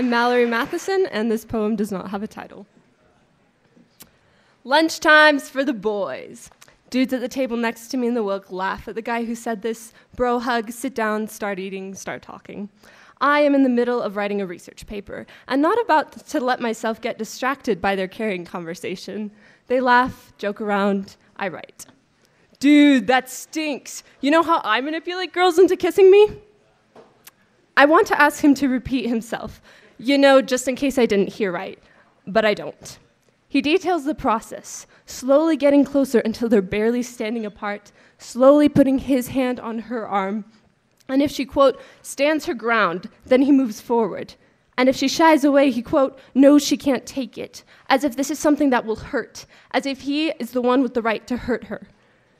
I'm Mallory Matheson, and this poem does not have a title. Lunchtime's for the boys. Dudes at the table next to me in the Wilk laugh at the guy who said this. Bro hug, sit down, start eating, start talking. I am in the middle of writing a research paper, and not about to let myself get distracted by their carrying conversation. They laugh, joke around, I write. Dude, that stinks. You know how I manipulate girls into kissing me? I want to ask him to repeat himself, just in case I didn't hear right, but I don't. He details the process, slowly getting closer until they're barely standing apart, slowly putting his hand on her arm, and if she, quote, stands her ground, then he moves forward. And if she shies away, he, quote, knows she can't take it, as if this is something that will hurt, as if he is the one with the right to hurt her.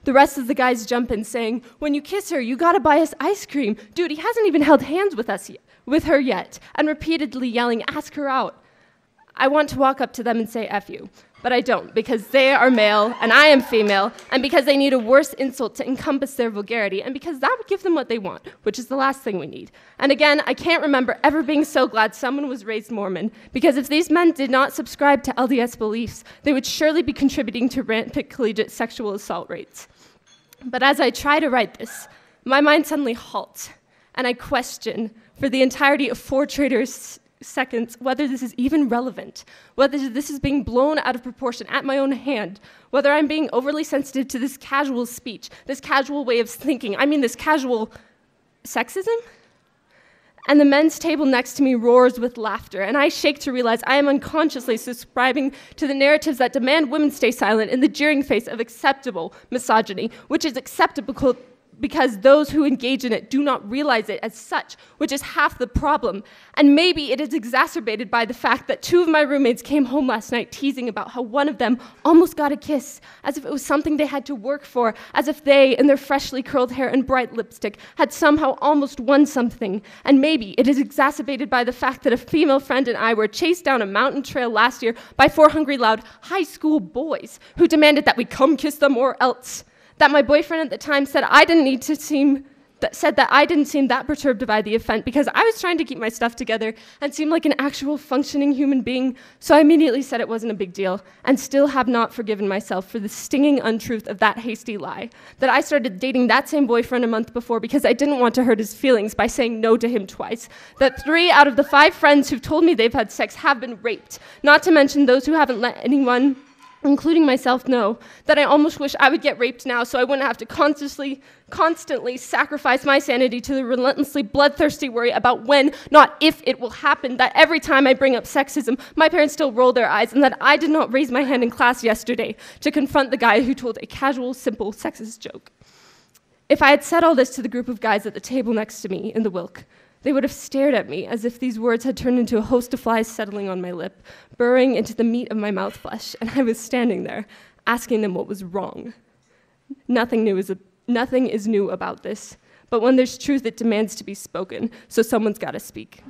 The rest of the guys jump in saying, when you kiss her, you gotta buy us ice cream. Dude, he hasn't even held hands with her yet, and repeatedly yelling, ask her out. I want to walk up to them and say, F you, but I don't, because they are male and I am female, and because they need a worse insult to encompass their vulgarity, and because that would give them what they want, which is the last thing we need. And again, I can't remember ever being so glad someone was raised Mormon, because if these men did not subscribe to LDS beliefs, they would surely be contributing to rampant collegiate sexual assault rates. But as I try to write this, my mind suddenly halts, and I question, for the entirety of 4 traitorous seconds, whether this is even relevant, whether this is being blown out of proportion at my own hand, whether I'm being overly sensitive to this casual speech, this casual way of thinking, this casual sexism? And the men's table next to me roars with laughter, and I shake to realize I am unconsciously subscribing to the narratives that demand women stay silent in the jeering face of acceptable misogyny, which is acceptable because those who engage in it do not realize it as such, which is half the problem. And maybe it is exacerbated by the fact that 2 of my roommates came home last night teasing about how one of them almost got a kiss, as if it was something they had to work for, as if they, in their freshly curled hair and bright lipstick, had somehow almost won something. And maybe it is exacerbated by the fact that a female friend and I were chased down a mountain trail last year by 4 hungry, loud high school boys who demanded that we come kiss them or else. That my boyfriend at the time said that I didn't seem that perturbed by the event because I was trying to keep my stuff together and seem like an actual functioning human being, so I immediately said it wasn't a big deal, and still have not forgiven myself for the stinging untruth of that hasty lie, that I started dating that same boyfriend a month before because I didn't want to hurt his feelings by saying no to him twice, that 3 out of the 5 friends who've told me they've had sex have been raped, not to mention those who haven't let anyone, including myself, know that I almost wish I would get raped now so I wouldn't have to constantly sacrifice my sanity to the relentlessly bloodthirsty worry about when, not if, it will happen, that every time I bring up sexism, my parents still roll their eyes, and that I did not raise my hand in class yesterday to confront the guy who told a casual, simple, sexist joke. If I had said all this to the group of guys at the table next to me in the Wilk, they would have stared at me as if these words had turned into a host of flies settling on my lip, burrowing into the meat of my mouth flesh, and I was standing there, asking them what was wrong. Nothing is new about this, but when there's truth, it demands to be spoken, so someone's got to speak.